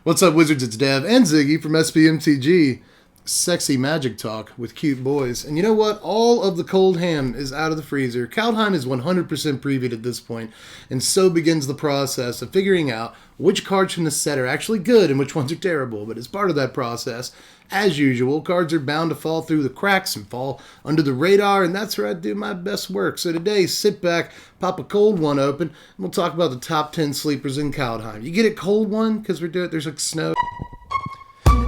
What's up, Wizards? It's Dev and Ziggy from Mtg. Sexy magic talk with cute boys. And you know what? All of the cold ham is out of the freezer. Kaldheim is 100% previewed at this point, and so begins the process of figuring out which cards from the set are actually good and which ones are terrible. But as part of that process, as usual, cards are bound to fall through the cracks and fall under the radar, and that's where I do my best work. So today, sit back, pop a cold one open, and we'll talk about the top 10 sleepers in Kaldheim. You get it, cold one? Because there's like snow.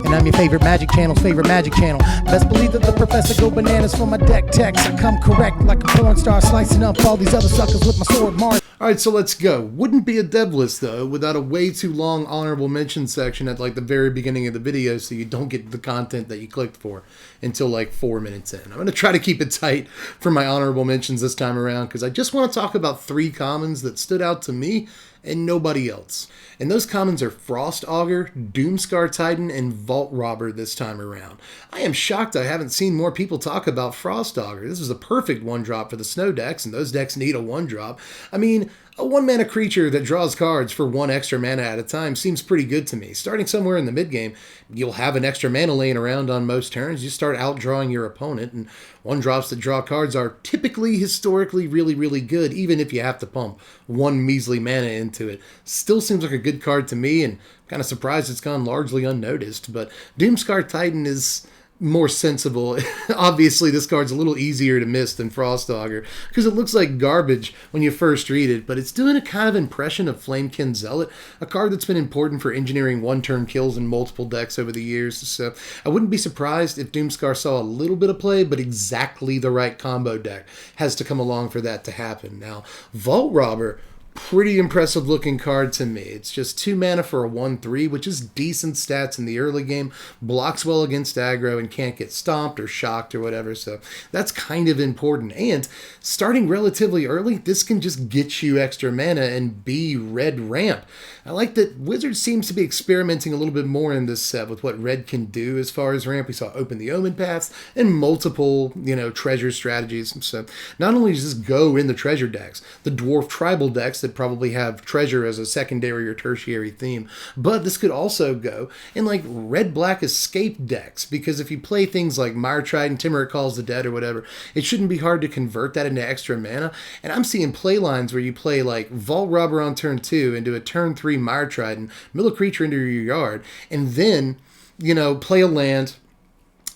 And I'm your favorite magic channel's favorite magic channel. Best believe that the professor go bananas for my deck techs. I come correct like a porn star, slicing up all these other suckers with my sword mark. Alright, so let's go. Wouldn't be a dev list, though, without a way too long honorable mention section at like the very beginning of the video so you don't get the content that you clicked for until like 4 minutes in. I'm going to try to keep it tight for my honorable mentions this time around because I just want to talk about 3 commons that stood out to me and nobody else. And those commons are Frost Augur, Doomscar Titan, and Vault Robber this time around. I am shocked I haven't seen more people talk about Frost Augur. This is a perfect 1-drop for the snow decks, and those decks need a 1-drop. I mean, a 1-mana creature that draws cards for 1 extra mana at a time seems pretty good to me. Starting somewhere in the mid-game, you'll have an extra mana laying around on most turns. You start outdrawing your opponent, and 1-drops that draw cards are typically, historically, really, really good, even if you have to pump 1 measly mana into it. Still seems like a good card to me, and I'm kind of surprised it's gone largely unnoticed, but Doomscar Titan is more sensible. Obviously, this card's a little easier to miss than Frost Augur because it looks like garbage when you first read it, but it's doing a kind of impression of Flamekin Zealot, a card that's been important for engineering 1-turn kills in multiple decks over the years. So I wouldn't be surprised if Doomscar saw a little bit of play, but exactly the right combo deck has to come along for that to happen. Now, Vault Robber, pretty impressive looking card to me. It's just 2 mana for a 1/3, which is decent stats in the early game, blocks well against aggro and can't get stomped or shocked or whatever, so that's kind of important. And starting relatively early, this can just get you extra mana and be red ramp. I like that Wizards seems to be experimenting a little bit more in this set with what red can do as far as ramp. We saw Open the Omen paths and multiple, treasure strategies. So not only does this go in the treasure decks, the dwarf tribal decks that probably have treasure as a secondary or tertiary theme, but this could also go in like red-black escape decks, because if you play things like Mire Trident, Timur Calls the Dead or whatever, it shouldn't be hard to convert that into extra mana. And I'm seeing play lines where you play like Vault Robber on turn 2 into a turn 3 Mire Trident, mill a creature into your yard, and then, play a land,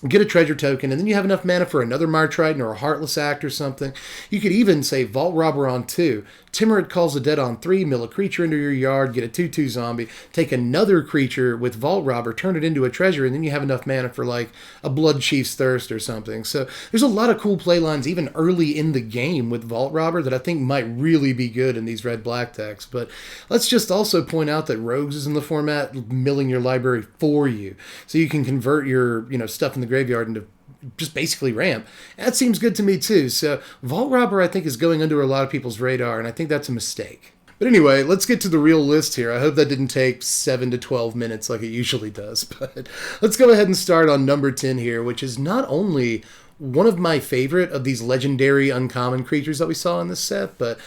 get a treasure token, and then you have enough mana for another Mire Trident or a Heartless Act or something. You could even say Vault Robber on 2, Timurid Calls the Dead on 3, mill a creature into your yard, get a 2/2 zombie, take another creature with Vault Robber, turn it into a treasure, and then you have enough mana for like a Blood Chief's Thirst or something. So there's a lot of cool play lines even early in the game with Vault Robber that I think might really be good in these red-black decks. But let's just also point out that Rogues is in the format milling your library for you, so you can convert your stuff in the graveyard into just basically ramp. That seems good to me too. So Vault Robber, I think, is going under a lot of people's radar, and I think that's a mistake. But anyway, let's get to the real list here. I hope that didn't take 7 to 12 minutes like it usually does. But let's go ahead and start on number 10 here, which is not only one of my favorite of these legendary uncommon creatures that we saw in this set, but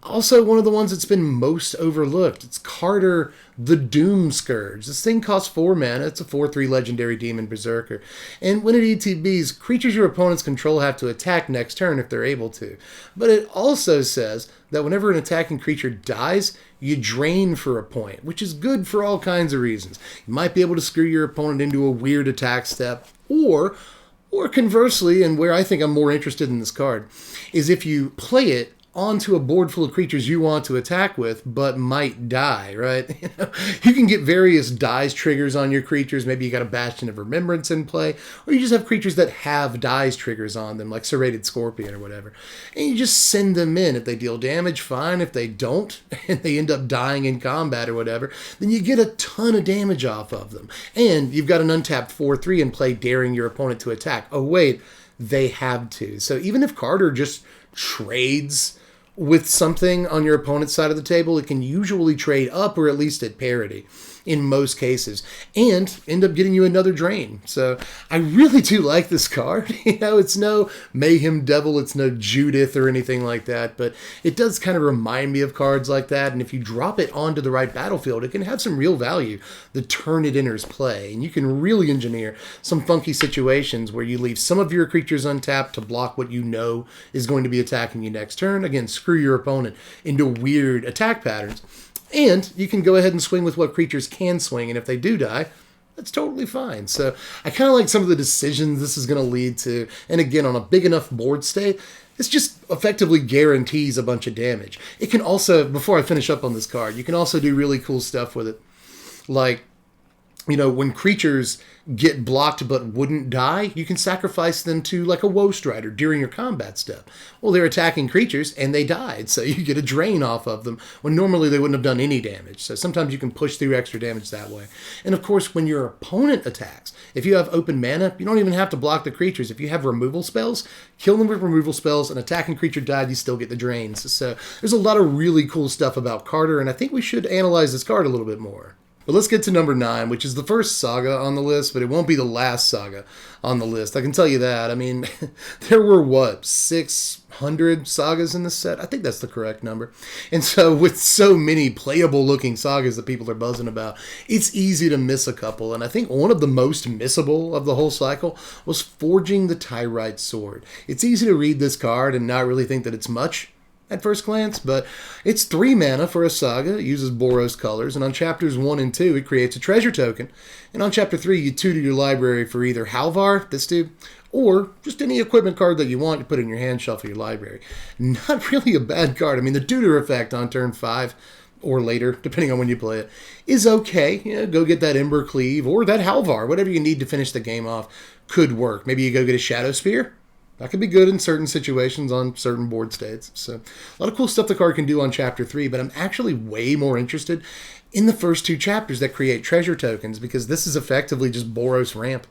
also one of the ones that's been most overlooked. It's Carter the Doom Scourge. This thing costs 4 mana. It's a 4/3 legendary demon berserker. And when it ETBs, creatures your opponents control have to attack next turn if they're able to. But it also says that whenever an attacking creature dies, you drain for a point, which is good for all kinds of reasons. You might be able to screw your opponent into a weird attack step, or conversely, and where I think I'm more interested in this card, is if you play it onto a board full of creatures you want to attack with, but might die, right? You can get various dies triggers on your creatures. Maybe you got a Bastion of Remembrance in play, or you just have creatures that have dies triggers on them, like Serrated Scorpion or whatever. And you just send them in. If they deal damage, fine. If they don't, and they end up dying in combat or whatever, then you get a ton of damage off of them. And you've got an untapped 4/3 in play, daring your opponent to attack. Oh, wait, they have to. So even if Carter just trades with something on your opponent's side of the table, it can usually trade up or at least at parity. in most cases, and end up getting you another drain. So I really do like this card. It's no Mayhem Devil, it's no Judith or anything like that, but it does kind of remind me of cards like that, and if you drop it onto the right battlefield, it can have some real value the turn it enters play, and you can really engineer some funky situations where you leave some of your creatures untapped to block what you know is going to be attacking you next turn. Again, screw your opponent into weird attack patterns. And you can go ahead and swing with what creatures can swing, and if they do die, that's totally fine. So I kind of like some of the decisions this is going to lead to. And again, on a big enough board state, this just effectively guarantees a bunch of damage. It can also, before I finish up on this card, you can also do really cool stuff with it. Like, when creatures get blocked but wouldn't die, you can sacrifice them to like a Woe Strider during your combat step. Well, they're attacking creatures and they died, so you get a drain off of them when normally they wouldn't have done any damage. So sometimes you can push through extra damage that way. And of course, when your opponent attacks, if you have open mana, you don't even have to block the creatures. If you have removal spells, kill them with removal spells, an attacking creature died, you still get the drains. So there's a lot of really cool stuff about Carter, and I think we should analyze this card a little bit more. But let's get to number 9, which is the first saga on the list, but it won't be the last saga on the list. I can tell you that. I mean, there were, 600 sagas in this set? I think that's the correct number. And so with so many playable-looking sagas that people are buzzing about, it's easy to miss a couple. And I think one of the most missable of the whole cycle was Forging the Tyrite Sword. It's easy to read this card and not really think that it's much at first glance, but it's 3 mana for a saga. It uses Boros colors, and on chapters 1 and 2 it creates a treasure token, and on chapter 3 you tutor your library for either Halvar, this dude, or just any equipment card that you want to put in your hand shelf of your library. Not really a bad card. I mean, the tutor effect on turn 5 or later, depending on when you play it, is okay. Go get that Ember Cleave or that Halvar, whatever you need to finish the game off could work. Maybe you go get a Shadow Spear. That could be good in certain situations on certain board states. So a lot of cool stuff the card can do on Chapter 3, but I'm actually way more interested in the first 2 chapters that create treasure tokens, because this is effectively just Boros ramp.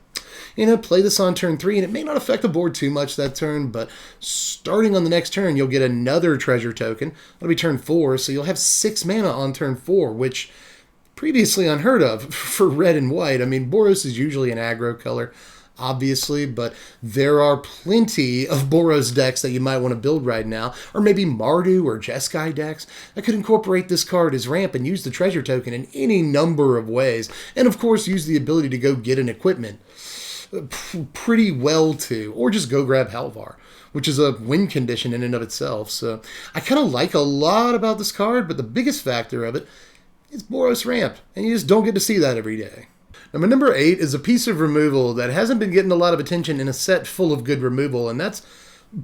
Play this on turn 3, and it may not affect the board too much that turn, but starting on the next turn, you'll get another treasure token. That'll be turn 4, so you'll have 6 mana on turn 4, which previously unheard of for red and white. I mean, Boros is usually an aggro color, obviously, but there are plenty of Boros decks that you might want to build right now, or maybe Mardu or Jeskai decks that could incorporate this card as ramp and use the treasure token in any number of ways, and of course use the ability to go get an equipment pretty well too, or just go grab Halvar, which is a win condition in and of itself. So I kind of like a lot about this card, but the biggest factor of it is Boros ramp, and you just don't get to see that every day. Now, my number 8 is a piece of removal that hasn't been getting a lot of attention in a set full of good removal, and that's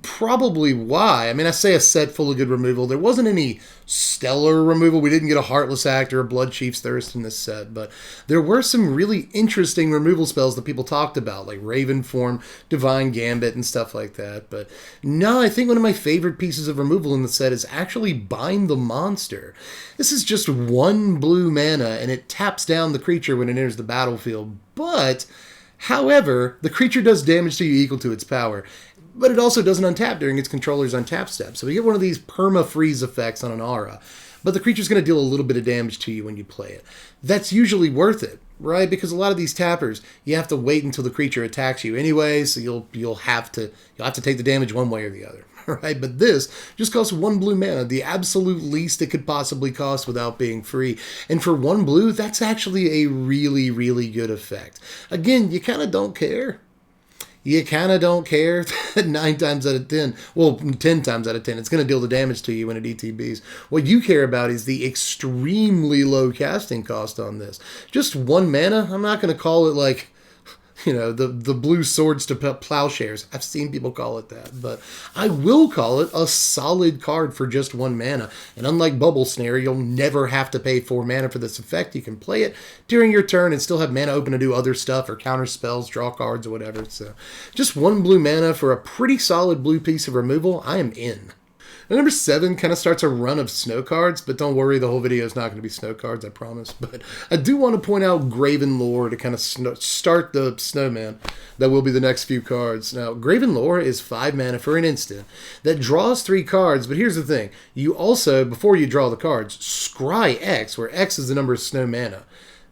probably why. I mean, I say a set full of good removal. There wasn't any stellar removal. We didn't get a Heartless Act or a Blood Chief's Thirst in this set, but there were some really interesting removal spells that people talked about, like Raven Form, Divine Gambit, and stuff like that. But no, I think one of my favorite pieces of removal in the set is actually Bind the Monster. This is just 1 blue mana, and it taps down the creature when it enters the battlefield. But, however, the creature does damage to you equal to its power. But it also doesn't untap during its controller's untap step. So we get one of these perma-freeze effects on an aura. But the creature's going to deal a little bit of damage to you when you play it. That's usually worth it, right? Because a lot of these tappers, you have to wait until the creature attacks you anyway, so you'll have to take the damage one way or the other, right? But this just costs 1 blue mana, the absolute least it could possibly cost without being free. And for 1 blue, that's actually a really, really good effect. Again, you kind of don't care. You kind of don't care that 9 times out of 10, well, 10 times out of 10, it's going to deal the damage to you when it ETBs. What you care about is the extremely low casting cost on this. Just 1 mana, I'm not going to call it like, the blue swords to plowshares. I've seen people call it that, but I will call it a solid card for just 1 mana. And unlike Bubble Snare, you'll never have to pay 4 mana for this effect. You can play it during your turn and still have mana open to do other stuff or counter spells, draw cards, or whatever. So just 1 blue mana for a pretty solid blue piece of removal. I am in. Now, number 7 kind of starts a run of snow cards, but don't worry, the whole video is not going to be snow cards, I promise. But I do want to point out Graven Lore to kind of start the snowman that will be the next few cards. Now, Graven Lore is 5 mana for an instant that draws 3 cards, but here's the thing. You also, before you draw the cards, scry X, where X is the number of snow mana.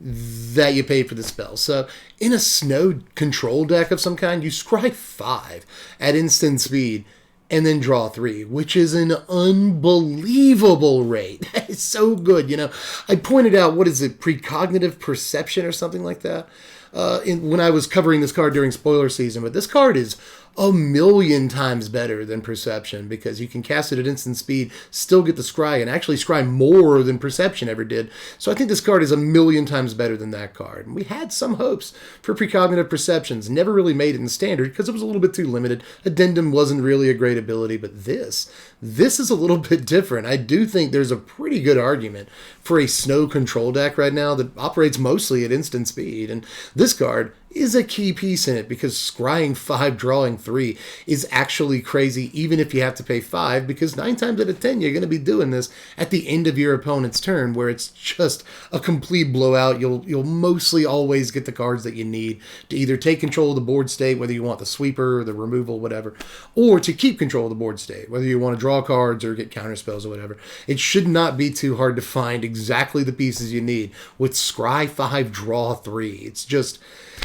that you pay for the spell. So in a snow control deck of some kind, you scry 5 at instant speed and then draw 3, which is an unbelievable rate. It's so good. You know, I pointed out, what is it, precognitive perception or something like that, when I was covering this card during spoiler season. But this card is a million times better than Perception, because you can cast it at instant speed, still get the scry, and actually scry more than Perception ever did. So I think this card is a million times better than that card. And we had some hopes for Precognitive Perceptions. Never really made it in Standard because it was a little bit too limited. Addendum wasn't really a great ability, but this is a little bit different. I do think there's a pretty good argument for a snow control deck right now that operates mostly at instant speed. And this card is a key piece in it, because scrying 5, drawing 3 is actually crazy, even if you have to pay 5, because 9 times out of 10 you're going to be doing this at the end of your opponent's turn, where it's just a complete blowout. You'll mostly always get the cards that you need to either take control of the board state, whether you want the sweeper or the removal, whatever, or to keep control of the board state, whether you want to draw cards or get counter spells or whatever. It should not be too hard to find exactly the pieces you need with scry 5, draw 3. It's just,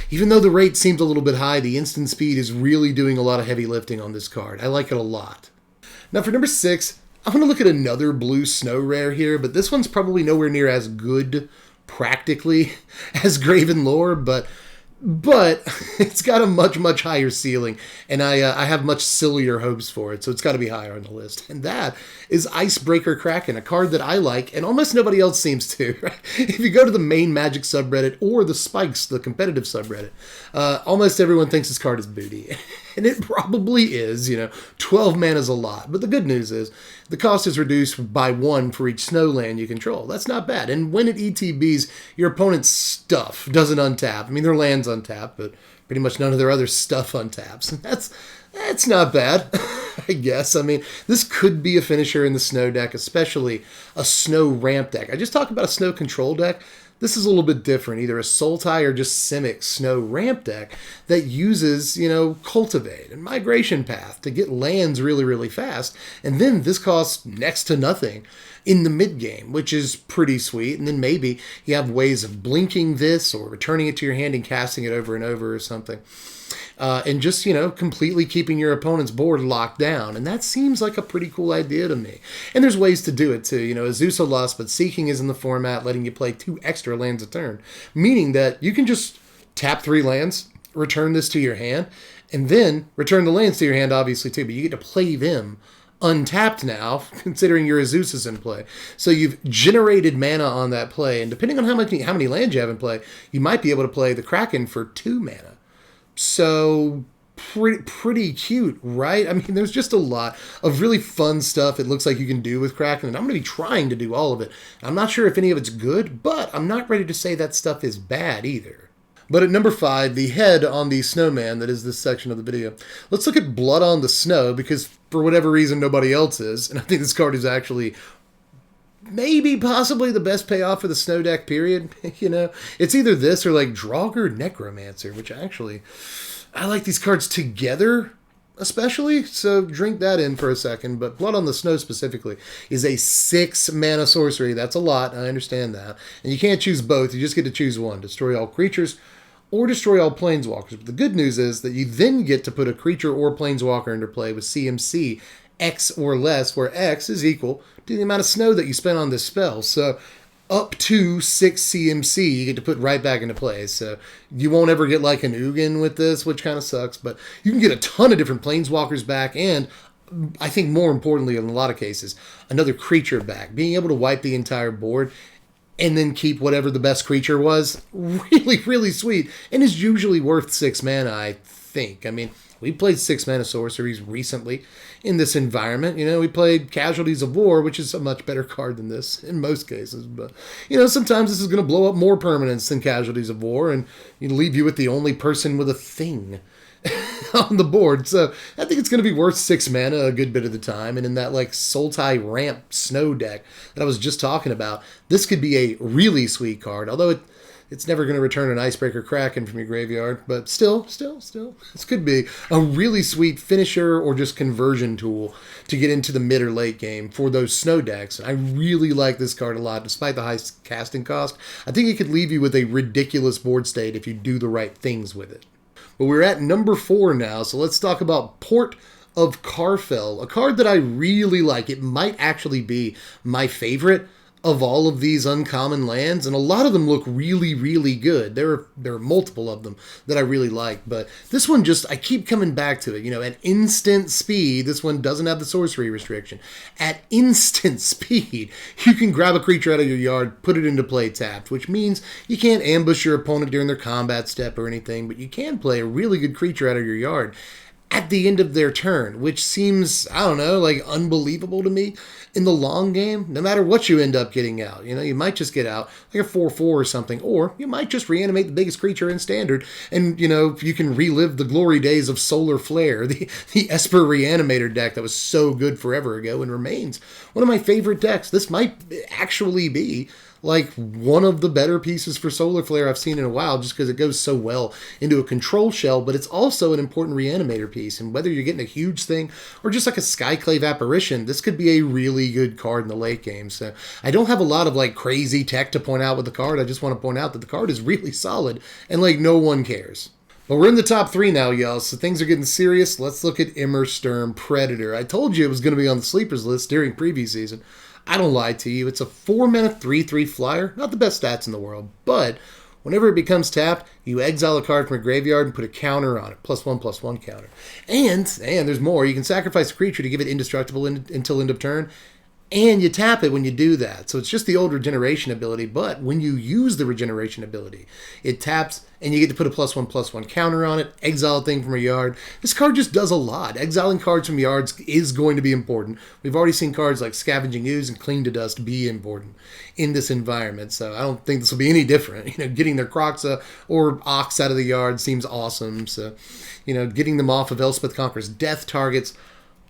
even though the rate seems a little bit high, the instant speed is really doing a lot of heavy lifting on this card. I like it a lot. Now for number 6, I'm going to look at another blue snow rare here, but this one's probably nowhere near as good practically as Graven Lore, but it's got a much higher ceiling, and I have much sillier hopes for it, so it's got to be higher on the list. And that is Icebreaker Kraken, a card that I like, and almost nobody else seems to. Right? If you go to the main Magic subreddit or the Spikes, the competitive subreddit, almost everyone thinks this card is booty. And it probably is. 12 mana is a lot, but the good news is the cost is reduced by 1 for each snow land you control. That's not bad. And when it ETBs, your opponent's stuff doesn't untap. I mean, their land's untap, but pretty much none of their other stuff untaps. And that's not bad, I guess. I mean, this could be a finisher in the snow deck, especially a snow ramp deck. I just talked about a snow control deck. This is a little bit different, either a Sultai or just Simic snow ramp deck that uses, Cultivate and Migration Path to get lands really, really fast. And then this costs next to nothing in the mid game, which is pretty sweet. And then maybe you have ways of blinking this or returning it to your hand and casting it over and over or something. And just, completely keeping your opponent's board locked down. And that seems like a pretty cool idea to me. And there's ways to do it too. Azusa Lust, but Seeking is in the format, letting you play 2 extra lands a turn. Meaning that you can just tap 3 lands, return this to your hand, and then return the lands to your hand, obviously, too. But you get to play them untapped now, considering your Azusa's in play. So you've generated mana on that play, and depending on how many lands you have in play, you might be able to play the Kraken for 2 mana. So pretty cute, right? I mean, there's just a lot of really fun stuff it looks like you can do with Kraken, and I'm going to be trying to do all of it. I'm not sure if any of it's good, but I'm not ready to say that stuff is bad either. But at number 5, the head on the snowman that is this section of the video, let's look at Blood on the Snow, because for whatever reason nobody else is, and I think this card is actually possibly the best payoff for the snow deck, period. It's either this or like Draugr Necromancer, which actually, I like these cards together, especially, so drink that in for a second. But Blood on the Snow specifically is a 6 mana sorcery. That's a lot, I understand that. And you can't choose both, you just get to choose one. Destroy all creatures or destroy all planeswalkers. But the good news is that you then get to put a creature or planeswalker into play with CMC X or less, where X is equal to the amount of snow that you spent on this spell. So up to 6 CMC you get to put right back into play. So you won't ever get like an Ugin with this, which kind of sucks, but you can get a ton of different planeswalkers back, and I think more importantly in a lot of cases, another creature back. Being able to wipe the entire board and then keep whatever the best creature was, really, really sweet, and is usually worth 6 mana, I think. I mean, we played 6 mana sorceries recently in this environment. We played Casualties of War, which is a much better card than this in most cases. But, sometimes this is going to blow up more permanents than Casualties of War and leave you with the only person with a thing on the board. So I think it's going to be worth 6 mana a good bit of the time. And in that like Sultai ramp snow deck that I was just talking about, this could be a really sweet card. Although it's never going to return an Icebreaker Kraken from your graveyard, but still, this could be a really sweet finisher or just conversion tool to get into the mid or late game for those snow decks. I really like this card a lot, despite the high casting cost. I think it could leave you with a ridiculous board state if you do the right things with it. But we're at number 4 now, so let's talk about Port of Carfell, a card that I really like. It might actually be my favorite of all of these uncommon lands, and a lot of them look really, really good. There are multiple of them that I really like, but this one I keep coming back to it. You know, at instant speed, this one doesn't have the sorcery restriction. At instant speed, you can grab a creature out of your yard, put it into play tapped, which means you can't ambush your opponent during their combat step or anything, but you can play a really good creature out of your yard at the end of their turn, which seems, I don't know, like unbelievable to me in the long game. No matter what you end up getting out, you know, you might just get out like a 4/4 or something, or you might just reanimate the biggest creature in Standard, and, you know, you can relive the glory days of Solar Flare, the Esper Reanimator deck that was so good forever ago and remains one of my favorite decks. This might actually be like one of the better pieces for Solar Flare I've seen in a while, just because it goes so well into a control shell, but it's also an important reanimator piece. And whether you're getting a huge thing or just like a Skyclave Apparition, this could be a really good card in the late game. So I don't have a lot of like crazy tech to point out with the card. I just want to point out that the card is really solid and like no one cares. But we're in the top 3 now, y'all, so things are getting serious. Let's look at Emmersterm Predator. I told you it was going to be on the sleepers list during preview season. I don't lie to you. It's a 4-mana 3/3 flyer. Not the best stats in the world, but whenever it becomes tapped, you exile a card from a graveyard and put a counter on it. +1/+1 counter. And there's more. You can sacrifice a creature to give it indestructible until end of turn. And you tap it when you do that. So it's just the old regeneration ability, but when you use the regeneration ability, it taps and you get to put a +1/+1 counter on it, exile a thing from a yard. This card just does a lot. Exiling cards from yards is going to be important. We've already seen cards like Scavenging Ooze and Cling to Dust be important in this environment, so I don't think this will be any different. You know, getting their Croxa or Ox out of the yard seems awesome. So, you know, getting them off of Elspeth Conqueror's death targets,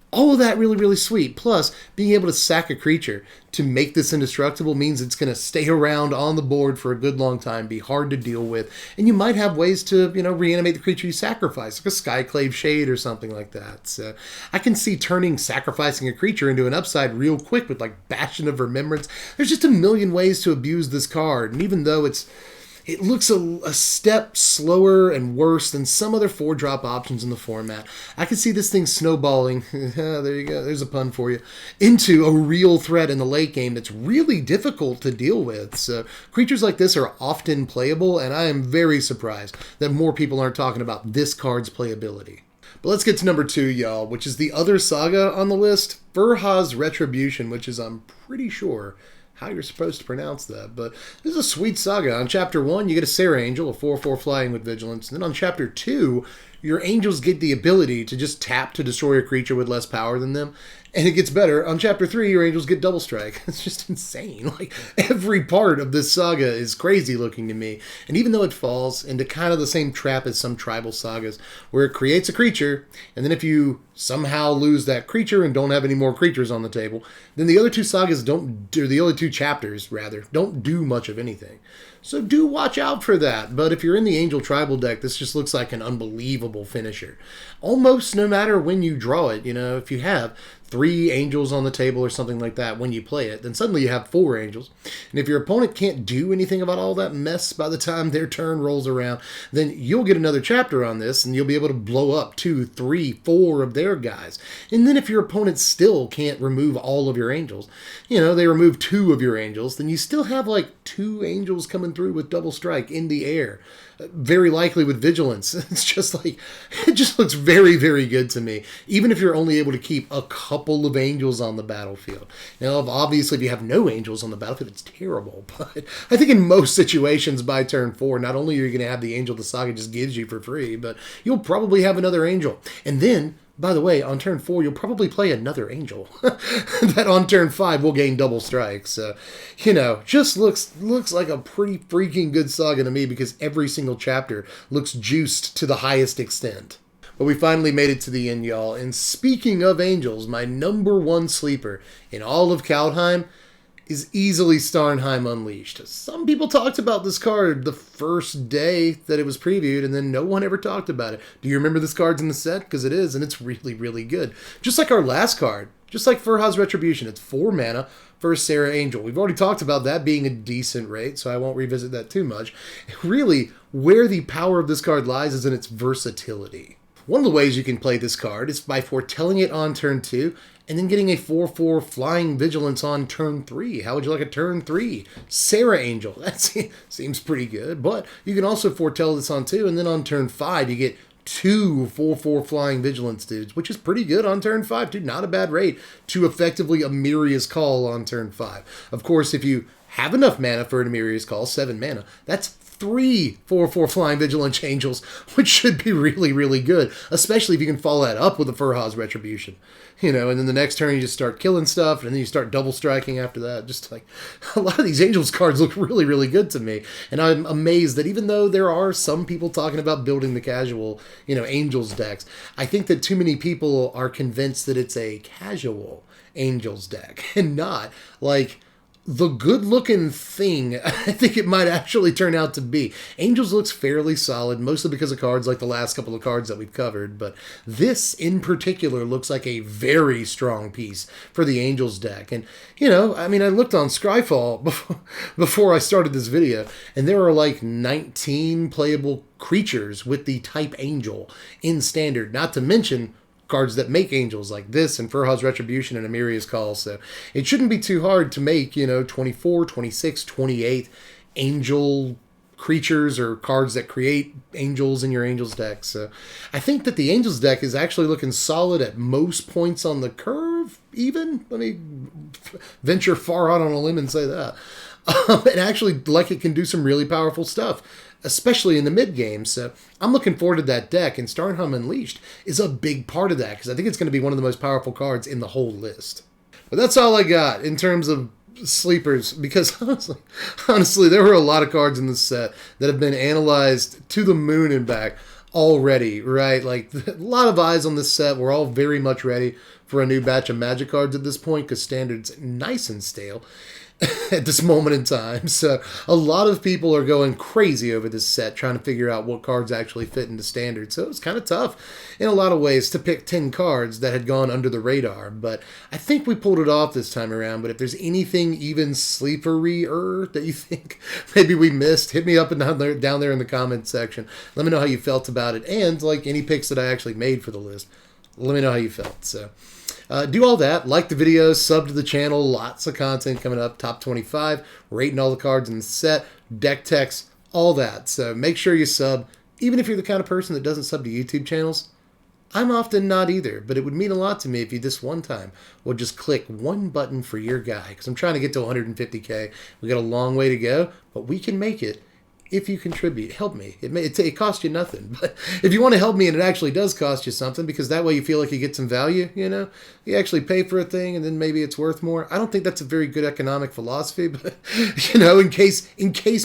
all of that really, really sweet. Plus, being able to sack a creature to make this indestructible means it's going to stay around on the board for a good long time, be hard to deal with, and you might have ways to, you know, reanimate the creature you sacrifice, like a Skyclave Shade or something like that. So I can see sacrificing a creature into an upside real quick with like Bastion of Remembrance. There's just a million ways to abuse this card, and even though it looks a step slower and worse than some other 4-drop options in the format, I can see this thing snowballing, there you go, there's a pun for you, into a real threat in the late game that's really difficult to deal with. So creatures like this are often playable, and I am very surprised that more people aren't talking about this card's playability. But let's get to number 2, y'all, which is the other saga on the list, Verha's Retribution, which is, I'm pretty sure, how you're supposed to pronounce that, but this is a sweet saga. On Chapter 1, you get a Serra Angel, a 4/4 flying with Vigilance, and then on Chapter 2, your angels get the ability to just tap to destroy a creature with less power than them, and it gets better. On Chapter 3, your angels get Double Strike. It's just insane. Like, every part of this saga is crazy looking to me, and even though it falls into kind of the same trap as some tribal sagas, where it creates a creature, and then if you somehow lose that creature and don't have any more creatures on the table, then the other 2 sagas the other 2 chapters, rather, don't do much of anything. So do watch out for that. But if you're in the Angel Tribal deck, this just looks like an unbelievable finisher. Almost no matter when you draw it, you know, if you have 3 angels on the table or something like that when you play it, then suddenly you have 4 angels. And if your opponent can't do anything about all that mess by the time their turn rolls around, then you'll get another chapter on this and you'll be able to blow up 2, 3, 4 of their guys. And then if your opponent still can't remove all of your angels, you know, they remove 2 of your angels, then you still have like 2 angels coming through with Double Strike in the air. Very likely with Vigilance. It's just like, it just looks very, very good to me. Even if you're only able to keep a couple of angels on the battlefield. Now, obviously, if you have no angels on the battlefield, it's terrible. But I think in most situations by turn 4, not only are you going to have the angel the saga just gives you for free, but you'll probably have another angel. And then, by the way, on turn 4, you'll probably play another angel. That on turn 5 will gain Double Strike. So, you know, just looks like a pretty freaking good saga to me, because every single chapter looks juiced to the highest extent. But we finally made it to the end, y'all. And speaking of angels, my number 1 sleeper in all of Kaldheim is easily Starnheim Unleashed. Some people talked about this card the first day that it was previewed, and then no one ever talked about it. Do you remember this card's in the set? Because it is, and it's really, really good. Just like our last card, just like Verha's Retribution. It's 4 mana for a Serra Angel. We've already talked about that being a decent rate, so I won't revisit that too much. Really, where the power of this card lies is in its versatility. One of the ways you can play this card is by foretelling it on turn 2, and then getting a 4/4 Flying Vigilance on turn 3. How would you like a turn 3 Serra Angel? That seems pretty good, but you can also foretell this on 2, and then on turn 5 you get 2 4/4 Flying Vigilance dudes, which is pretty good on turn 5, too. Not a bad rate to effectively Emeria's Call on turn 5. Of course, if you have enough mana for an Emeria's Call, 7 mana, that's 3 4/4 Flying Vigilance Angels, which should be really, really good, especially if you can follow that up with a Verha's Retribution. You know, and then the next turn you just start killing stuff, and then you start double striking after that. Just like, a lot of these Angels cards look really, really good to me. And I'm amazed that even though there are some people talking about building the casual, you know, Angels decks, I think that too many people are convinced that it's a casual Angels deck, and not, like, the good-looking thing I think it might actually turn out to be. Angels looks fairly solid, mostly because of cards like the last couple of cards that we've covered, but this in particular looks like a very strong piece for the Angels deck. And, you know, I mean, I looked on Scryfall before I started this video, and there are like 19 playable creatures with the type Angel in Standard, not to mention cards that make Angels like this and Verha's Retribution and Emeria's Call. So it shouldn't be too hard to make, you know, 24, 26, 28 Angel creatures or cards that create Angels in your Angels deck. So I think that the Angels deck is actually looking solid at most points on the curve, even. Let me venture far out on a limb and say that. And actually, like, it can do some really powerful stuff, especially in the mid-game. So I'm looking forward to that deck, and Starnheim Unleashed is a big part of that, because I think it's going to be one of the most powerful cards in the whole list. But that's all I got in terms of sleepers, because honestly, there were a lot of cards in this set that have been analyzed to the moon and back already, right? Like, a lot of eyes on this set. We're all very much ready for a new batch of Magic cards at this point, because Standard's nice and stale at this moment in time. So a lot of people are going crazy over this set, trying to figure out what cards actually fit into Standard. So it was kind of tough in a lot of ways to pick 10 cards that had gone under the radar. But I think we pulled it off this time around. But if there's anything even sleepery-er that you think maybe we missed, hit me up and down there in the comments section. Let me know how you felt about it. And, like, any picks that I actually made for the list, let me know how you felt. So do all that. Like the videos, sub to the channel. Lots of content coming up. Top 25, rating all the cards in the set, deck techs, all that. So make sure you sub. Even if you're the kind of person that doesn't sub to YouTube channels, I'm often not either, but it would mean a lot to me if you this one time would just click one button for your guy, because I'm trying to get to 150K. We got a long way to go, but we can make it. If you contribute, help me. It costs you nothing. But if you want to help me, and it actually does cost you something, because that way you feel like you get some value, you know? You actually pay for a thing, and then maybe it's worth more. I don't think that's a very good economic philosophy, but, you know, in case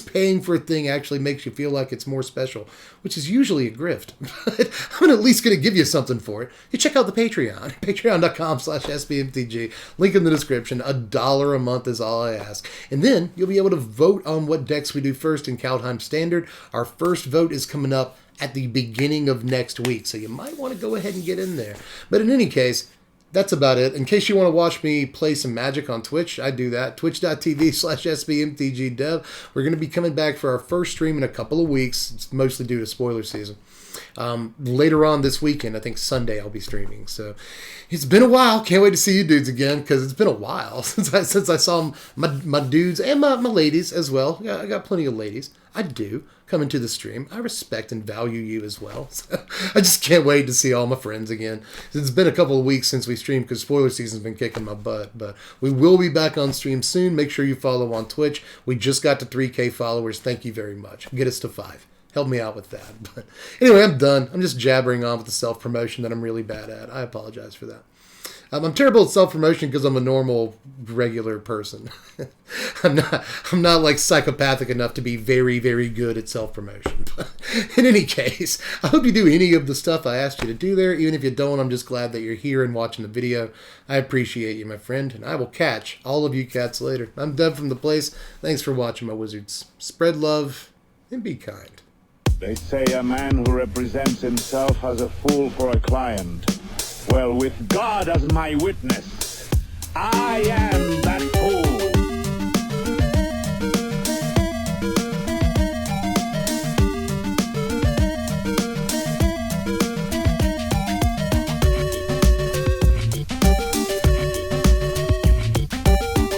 paying for a thing actually makes you feel like it's more special, which is usually a grift. But I'm at least going to give you something for it. You check out the Patreon, patreon.com/SBMTG. Link in the description. $1 a month is all I ask. And then you'll be able to vote on what decks we do first in Kaldheim Standard. Our first vote is coming up at the beginning of next week, so you might want to go ahead and get in there. But in any case, that's about it. In case you want to watch me play some Magic on Twitch, I do that. Twitch.tv/SBMTGDev. We're going to be coming back for our first stream in a couple of weeks. It's mostly due to spoiler season. Later on this weekend, I think Sunday, I'll be streaming. So it's been a while. Can't wait to see you dudes again, because it's been a while since I saw my dudes and my ladies as well. Yeah, I got plenty of ladies. I do come into the stream. I respect and value you as well. So I just can't wait to see all my friends again. It's been a couple of weeks since we streamed, because spoiler season's been kicking my butt. But we will be back on stream soon. Make sure you follow on Twitch. We just got to 3K followers. Thank you very much. Get us to 5. Help me out with that. But anyway, I'm done. I'm just jabbering on with the self-promotion that I'm really bad at. I apologize for that. I'm terrible at self-promotion because I'm a normal, regular person. I'm not like psychopathic enough to be very, very good at self-promotion. But in any case, I hope you do any of the stuff I asked you to do there. Even if you don't, I'm just glad that you're here and watching the video. I appreciate you, my friend, and I will catch all of you cats later. I'm Dev from The Place. Thanks for watching, my wizards. Spread love and be kind. They say a man who represents himself as a fool for a client. Well, with God as my witness, I am that fool.